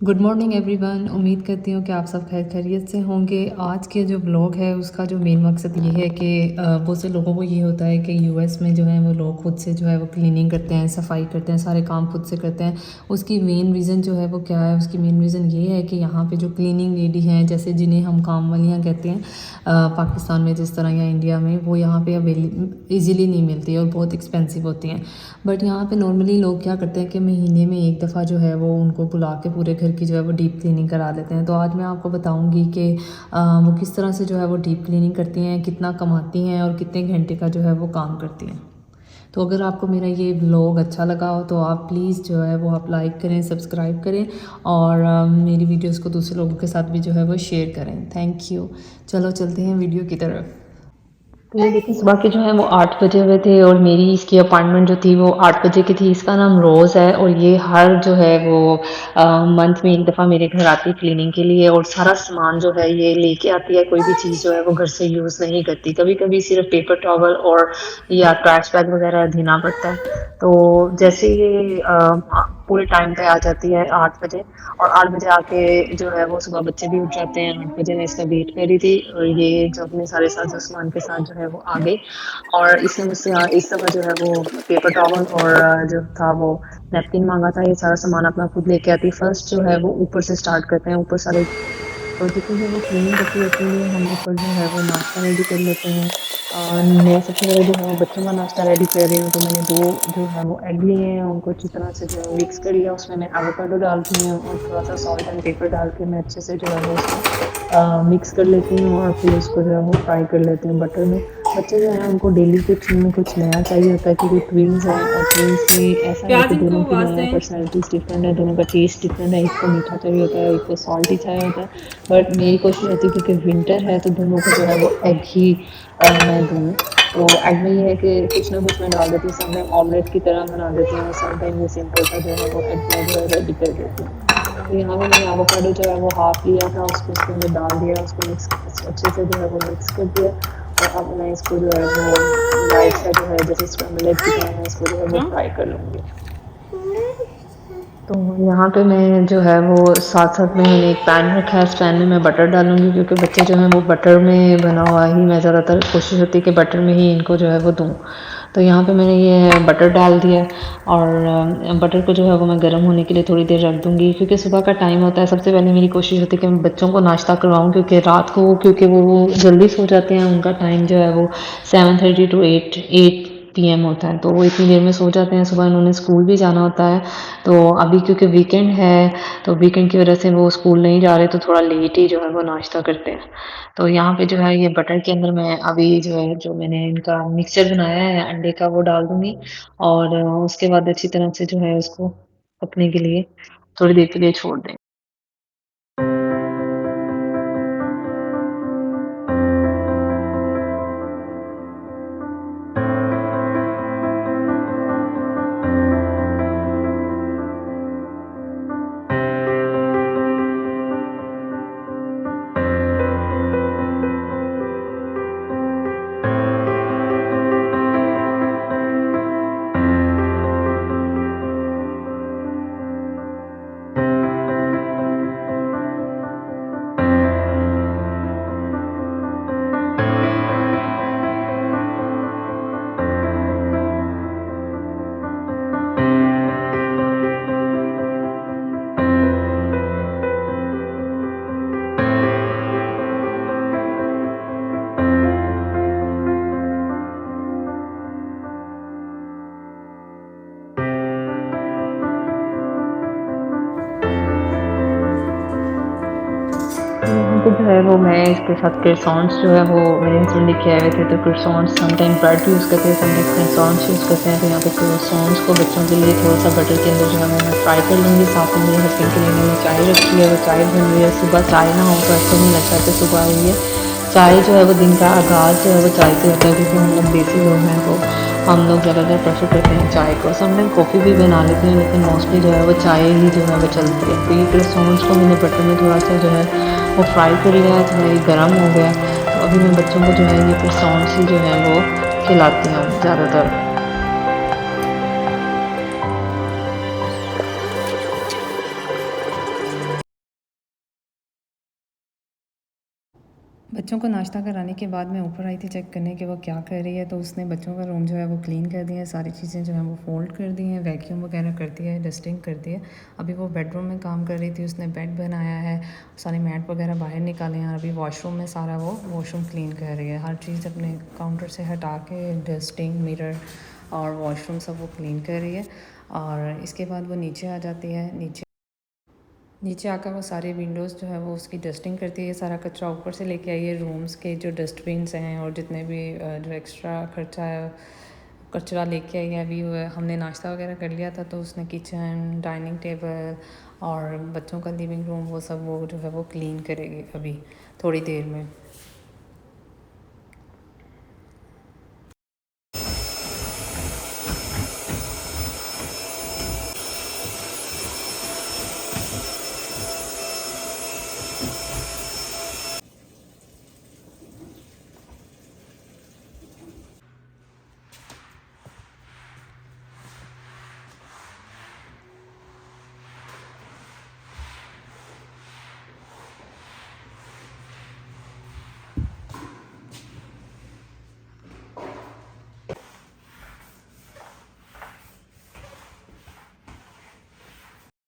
Good morning everyone. उम्मीद करती हूँ कि आप सब खैर खैरियत से होंगे। आज के जो ब्लॉग है उसका जो मेन मकसद ये है कि बहुत से लोगों को ये होता है कि यूएस में जो है वो लोग खुद से जो है वो क्लीनिंग करते हैं, सफाई करते हैं, सारे काम खुद से करते हैं। उसकी मेन रीज़न जो है वो क्या है? उसकी मेन रीज़न ये है कि यहाँ पे जो क्लीनिंग लेडी हैं, जैसे जिन्हें हम काम वालियाँ कहते हैं पाकिस्तान में जिस तरह या इंडिया में, वो यहाँ पे ईज़िली नहीं मिलती और बहुत एक्सपेंसिव होती हैं। बट यहाँ पे नॉर्मली लोग क्या करते हैं कि महीने में एक दफ़ा जो है वो उनको बुला के पूरे घर की जो है वो डीप क्लीनिंग करा लेते हैं। तो आज मैं आपको बताऊंगी कि वो किस तरह से जो है वो डीप क्लीनिंग करती हैं, कितना कमाती हैं और कितने घंटे का जो है वो काम करती हैं। तो अगर आपको मेरा ये व्लॉग अच्छा लगा हो तो आप प्लीज़ जो है वो आप लाइक करें, सब्सक्राइब करें और मेरी वीडियोस को दूसरे लोगों के साथ भी जो है वो शेयर करें। Thank you. चलो चलते हैं वीडियो की तरफ। तो ये देखिए, सुबह के जो है वो 8 बजे हुए थे और मेरी इसकी अपॉइंटमेंट जो थी वो 8 बजे की थी। इसका नाम रोज़ है और ये हर जो है वो मंथ में एक दफ़ा मेरे घर आती है क्लीनिंग के लिए और सारा सामान जो है ये लेके आती है। कोई भी चीज़ जो है वो घर से यूज़ नहीं करती। कभी कभी सिर्फ पेपर टॉवल और या ट्रैश बैग वगैरह देना पड़ता है। तो जैसे ये पूरे टाइम पे आ जाती है 8 बजे, और 8 बजे आके जो है वो सुबह बच्चे भी उठ जाते हैं। 8 बजे मैं इसका वेट कर रही थी और ये जो अपने सारे साथ सामान के साथ जो है वो आ गई। और इसने मुझसे इस दफ़ा जो है वो पेपर टॉवल और जो था वो नैपकिन मांगा था। ये सारा सामान अपना खुद लेके आती। फर्स्ट जो है वो ऊपर से स्टार्ट करते हैं, ऊपर सारे और जितनी भी वो क्लीनिंग करती है उसके लिए हम ऊपर जो है वो नाश्ता रेडी कर लेते हैं। मैं सबसे पहले जो है वो बच्चों का नाश्ता रेडी कर रही हूँ। तो मैंने दो जो है वो एग लिए हैं, उनको अच्छी तरह से जो है मिक्स कर लिया। उसमें मैं एवोकाडो डालती हूँ और थोड़ा सा सॉल्ट एंड पेपर डाल के मैं अच्छे से जो है वो उसको मिक्स कर लेती हूँ और फिर उसको जो है वो फ्राई कर लेती हूँ बटर में। बच्चे जो हैं उनको डेली कुछ न कुछ नया चाहिए होता है क्योंकि ट्विंस हैं और ट्विंस में ऐसा है प्याज कि इनको दोनों की जो आवाज है दें। पर्सनैलिटीज़ डिफरेंट है, दोनों का टेस्ट डिफरेंट है। एक को मीठा चाहिए होता है, एक को सॉल्टी चाहिए होता है। बट मेरी कोशिश रहती है क्योंकि विंटर है तो दोनों को जो है वो एग ही मैं दूँ। तो एग में ये है कि कुछ ना कुछ मैं डाल देती हूँ। समटाइम ऑमलेट की तरह बना देती हूँ, समटाइम ये सिंपल सा जो है वो एग मैं जो है रेडी कर देती हूँ। तो यहाँ पे मैंने एवोकाडो जो है वो हाफ लिया था, उसको उसके अंदर डाल दिया, उसको मिक्स अच्छे से जो है वो मिक्स कर दिया। और अब मैं इसको जो है वो लाइट सा जो है जैसे स्क्रैम्बल एग की तरह मैं इसको जो है वो हाँ? फ्राई कर लूँगी। तो यहाँ पे मैं जो है वो साथ-साथ में मैंने एक पैन रखा है। इस पैन में मैं बटर डालूँगी क्योंकि बच्चे जो हैं वो बटर में बना हुआ ही, मैं ज़्यादातर कोशिश होती है कि बटर में ही इनको जो है वो दूँ। तो यहाँ पे मैंने ये बटर डाल दिया और बटर को जो है वो मैं गर्म होने के लिए थोड़ी देर रख दूँगी क्योंकि सुबह का टाइम होता है। सबसे पहले मेरी कोशिश होती है कि मैं बच्चों को नाश्ता करवाऊँ क्योंकि रात को क्योंकि वो जल्दी सो जाते हैं। उनका टाइम जो है वो 7:30 टू 8 पीएम होता है। तो वो इतनी देर में सो जाते हैं, सुबह इन्होंने स्कूल भी जाना होता है। तो अभी क्योंकि वीकेंड है तो वीकेंड की वजह से वो स्कूल नहीं जा रहे तो थोड़ा लेट ही जो है वो नाश्ता करते हैं। तो यहाँ पे जो है ये बटर के अंदर मैं अभी जो है जो मैंने इनका मिक्सचर बनाया है अंडे का वो डाल दूँगी और उसके बाद अच्छी तरह से जो है उसको पकने के लिए थोड़ी देर के लिए छोड़ दें। तो जो है वो मैं इसके साथ क्रोसॉन्ट्स जो है वो मेरे हस्बैंड लेके आए हुए थे। तो क्रोसॉन्ट्स समटाइम ब्रेड यूज़ करते हैं, समटाइम क्रोसॉन्ट्स यूज़ करते हैं। तो यहाँ पे क्रोसॉन्ट्स को बच्चों के लिए थोड़ा सा बटर के अंदर जो है वो मैं फ्राई कर लूँगी। साथ में मेरे हस्बैंड के लिए मैंने चाय रखी है, वो चाय बन रही है। सुबह चाय ना हो तो ऐसा नहीं लगता कि सुबह आई है। चाय जो है वो दिन का आगाज़ जो है वो चाय से होता है क्योंकि हम लोग देसी लोग हैं तो हम लोग ज़्यादातर प्रेफर करते हैं चाय को। समटाइम कॉफ़ी भी बना लेते हैं लेकिन मोस्टली जो है वो चाय ही जो है वो चलती है। तो ये क्रोसॉन्ट्स को मैंने बटर में थोड़ा सा जो है वो फ्राई कर लिया है, थोड़ा ये गर्म हो गया। तो अभी मैं बच्चों को जो है ये क्रोसॉन्ट्स ही जो है वो खिलाती हूँ ज़्यादातर। बच्चों को नाश्ता कराने के बाद मैं ऊपर आई थी चेक करने कि वो क्या कर रही है, तो उसने बच्चों का रूम जो है वो क्लीन कर दिया है, सारी चीज़ें जो हैं वो फ़ोल्ड कर दी हैं, वैक्यूम वगैरह कर दिया है, डस्टिंग कर दी है। अभी वो बेडरूम में काम कर रही थी, उसने बेड बनाया है, सारे मैट वगैरह बाहर निकाले हैं और अभी वॉशरूम में सारा वो वॉशरूम क्लीन कर रही है। हर चीज़ अपने काउंटर से हटा के डस्टिंग, मिरर और वॉशरूम सब वो क्लीन कर रही है। और इसके बाद वो नीचे आ जाती है। नीचे आकर वो सारे विंडोज़ जो है वो उसकी डस्टिंग करती है, सारा कचरा ऊपर से लेके आई है, रूम्स के जो डस्टबिन्स हैं और जितने भी जो एक्स्ट्रा खर्चा है कचरा लेके आई है। अभी हमने नाश्ता वगैरह कर लिया था, तो उसने किचन, डाइनिंग टेबल और बच्चों का लिविंग रूम वो सब वो जो है वो क्लीन करेगी अभी थोड़ी देर में।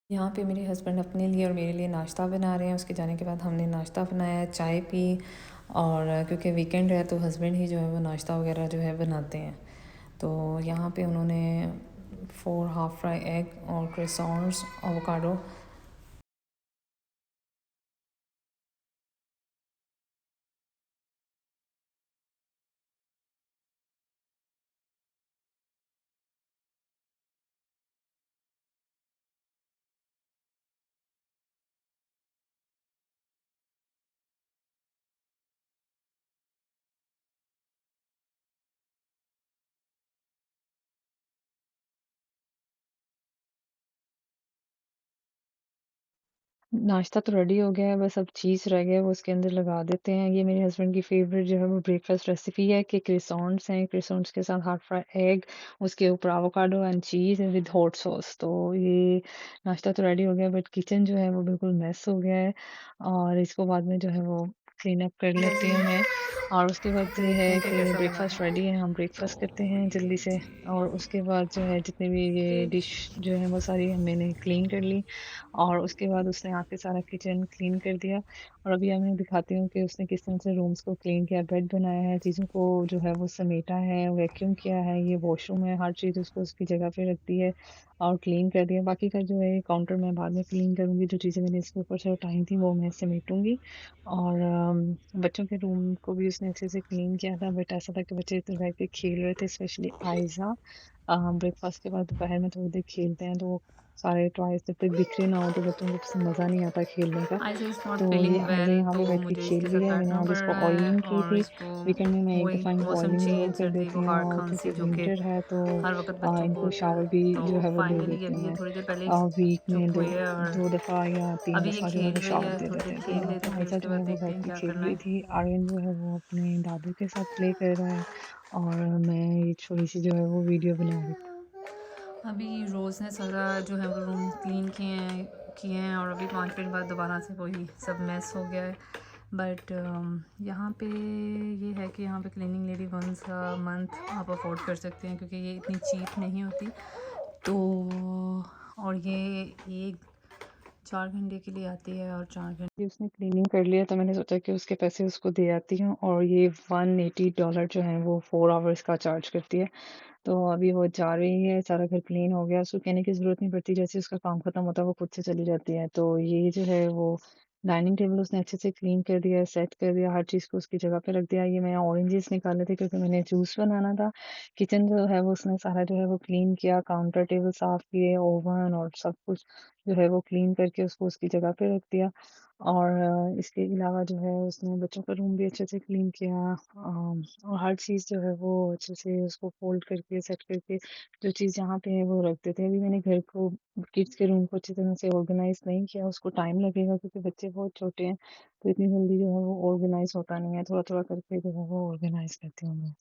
यहाँ पे मेरे हस्बैंड अपने लिए और मेरे लिए नाश्ता बना रहे हैं। उसके जाने के बाद हमने नाश्ता बनाया, चाय पी और क्योंकि वीकेंड है तो हस्बैंड ही जो है वो नाश्ता वगैरह जो है बनाते हैं। तो यहाँ पे उन्होंने 4 हाफ़ फ्राई एग और क्रोissants, एवोकाडो। नाश्ता तो रेडी हो गया है, बस अब चीज़ रह गया है, वो उसके अंदर लगा देते हैं। ये मेरे हस्बैंड की फ़ेवरेट जो है वो ब्रेकफ़ास्ट रेसिपी है कि क्रोissants हैं, क्रोissants के साथ हाफ़ फ्राई एग, उसके ऊपर avocado and cheese with hot sauce. तो ये नाश्ता तो रेडी हो गया, बट किचन जो है वो बिल्कुल मेस हो गया है और इसको बाद में जो है वो क्लीन अप कर लेती हूँ मैं। और उसके बाद ये है देखें कि कि कैसा बना ब्रेकफ़ास्ट है। रेडी है, हम ब्रेकफ़ास्ट करते हैं जल्दी से और उसके बाद जो है जितनी भी ये डिश जो है वो सारी मैंने क्लीन कर ली। और उसके बाद उसने आके सारा किचन क्लीन कर दिया और अभी अब मैं दिखाती हूँ कि उसने किस तरह से रूम्स को क्लीन किया, बेड बनाया है, चीज़ों को जो है वो समेटा है, वैक्यूम किया है, ये वॉशरूम है, हर चीज़ उसको उसकी जगह पे रख दी है और क्लीन कर दिया। बाकी का जो है काउंटर मैं बाद में क्लीन करूँगी, जो चीज़ें मैंने इसके ऊपर से उठाई थी वो मैं समेटूँगी। और बच्चों के रूम को भी उसने अच्छे से क्लीन किया था, बट ऐसा था कि बच्चे इधर बैठ के खेल रहे थे, स्पेशली आयज़ा। ब्रेकफ़ास्ट के बाद दोपहर में थोड़ी देर खेलते हैं, तो वो सारे टॉयज़ जब तक बिखरे ना हो तो बच्चों को पसंद मज़ा नहीं आता खेलने का। आइज़ा इज़ नॉट तो ये फीलिंग आइज़ा वेल, यहाँ तो पे बैठ के मुझे खेल इसके रही साथ है। मैंने बैठना आज पड़ इसको रहा है ऑयलिंग की और थी। इसको वीकेंड में मैं 1 वही दफ़ा इनको मौसम ऑयलिंग ज़रूर चेंज, कर सर्दी, देती हूँ बुखार, और क्योंकि खांसी अब जो कि विंटर है तो हर वक़्त बच्चों को इनको होता है। शावर भी तो जो है वो दे फाइनली देती हूँ अभी ये मैं। थोड़ी देर पहले वीक चुप में हुए हैं और 2 दफ़ा या 3 अभी ये दफ़ा जो है खेल वो रही शावर है, दे थोड़ी देते देर हैं खेल तीनों। ले तो तो फिर आयज़ा उसके जो बाद है वो देखते बैठ हैं के क्या खेल करना रही है। थी। आर्यन जो है वो अपने दादू के साथ प्ले कर रहा है और मैं ये थोड़ी-सी जो है वो वीडियो बना रही थी। अभी रोज़ ने सारा जो है वो रूम क्लीन किए हैं और अभी 5 मिनट बाद दोबारा से वही सब मेस हो गया है। बट यहाँ पे ये है कि यहाँ पे cleaning lady once a month आप अफोर्ड कर सकते हैं क्योंकि ये इतनी चीप नहीं होती। तो और ये एक 4 घंटे के लिए आती है और 4 घंटे कि उसने क्लीनिंग कर लिया तो मैंने सोचा कि उसके पैसे उसको दे आती हूँ और ये $180 जो है वो 4 आवर्स का चार्ज करती है। तो अभी वो जा रही है, सारा घर क्लीन हो गया, उसको कहने की ज़रूरत नहीं पड़ती, जैसे ही उसका काम खत्म होता है वो खुद से चली जाती है। तो ये जो है वो डाइनिंग टेबल उसने अच्छे से क्लीन कर दिया है, सेट कर दिया, हर चीज़ को उसकी जगह पे रख दिया। ये मैं ऑरेंजेस निकाले थे क्योंकि मैंने जूस बनाना था। किचन जो है वो उसने सारा जो है वो क्लीन किया, काउंटर टेबल साफ़ किए, ओवन और सब कुछ जो है वो क्लीन करके उसको उसकी जगह पे रख दिया। और इसके अलावा जो है उसने बच्चों का रूम भी अच्छे से क्लीन किया और हर चीज़ जो है वो अच्छे से उसको फ़ोल्ड करके सेट करके जो चीज़ जहाँ पे है वो रख देते हैं। अभी मैंने घर को किड्स के रूम को अच्छी तरह से ऑर्गेनाइज़ नहीं किया, उसको टाइम लगेगा क्योंकि बच्चे बहुत छोटे हैं, तो इतनी जल्दी जो है वो ऑर्गेनाइज़ होता नहीं है, थोड़ा-थोड़ा करके जो है वो ऑर्गेनाइज़ करती हूँ मैं।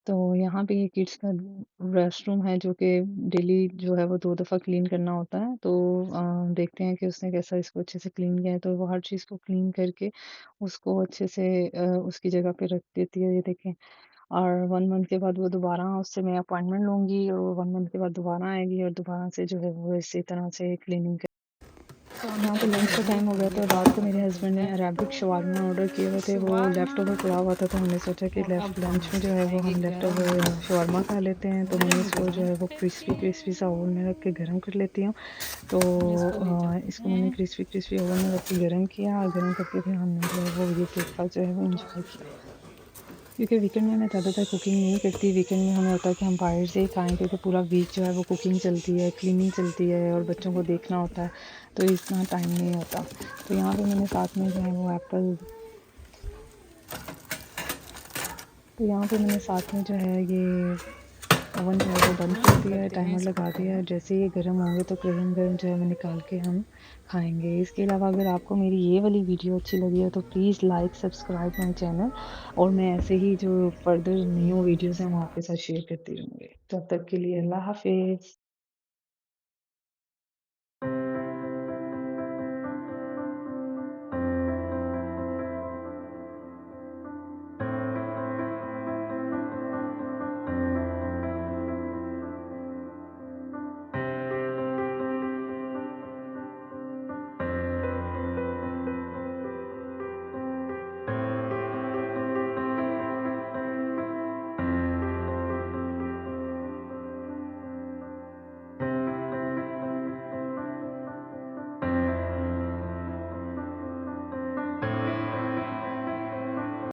तो यहाँ पे ये किड्स का रेस्टरूम है जो कि डेली जो है वो 2 दफ़ा क्लीन करना होता है। तो देखते हैं कि उसने कैसा इसको अच्छे से क्लीन किया है। तो वो हर चीज़ को क्लीन करके उसको अच्छे से उसकी जगह पे रख देती है, ये देखें। और 1 मंथ के बाद वो दोबारा उससे मैं अपॉइंटमेंट लूँगी और 1 मंथ के बाद दोबारा आएगी और दोबारा से जो है वो इसी तरह से क्लीनिंग यहाँ पे लंच का टाइम हो गया तो रात को मेरे हस्बैंड ने अरेबिक शवारमा ऑर्डर किए हुए थे। वो लेफ़्ट ओवर पड़ा हुआ था तो हमने सोचा कि और अब लेफ़्ट लंच में जो है वो खाएंगे हम लेफ़्ट गरम ओवर शवारमा खा लेते हैं। तो मैंने गरम इसको जो गरम है वो क्रिस्पी सा ओवन में रख के गरम कर लेती हूँ। तो इसको ले इसको जाते मैंने हैं। क्रिस्पी ओवन में रख के गरम किया। गरम करके फिर हमने जो है वो ये ब्रेकफ़ास्ट जो है वो एन्जॉय किया। क्योंकि वीकेंड में मैं ज़्यादातर कुकिंग नहीं करती। वीकेंड में हमें होता है कि हम बाहर से ही खाएँ क्योंकि पूरा वीक जो है वो कुकिंग चलती है, क्लीनिंग चलती है और बच्चों को देखना होता है, तो इतना टाइम नहीं होता। तो यहाँ पे मैंने साथ में जो है वो एप्पल तो यहाँ पे मैंने साथ में जो है ये ओवन जो है वो बंद कर दिया है, करते हैं टाइमर इसको लगा दिया है। गर्म। जैसे ही ये गर्म होंगे तो गरम-गरम जो है वो निकाल के हम खाएँगे। इसके अलावा अगर आपको मेरी ये वाली वीडियो अच्छी लगी है तो please like, subscribe my channel और मैं ऐसे ही जो फर्दर न्यू वीडियोज़ हैं वो आपके साथ शेयर करती रहूँगी। तब तक के लिए अल्लाह हाफ़िज़।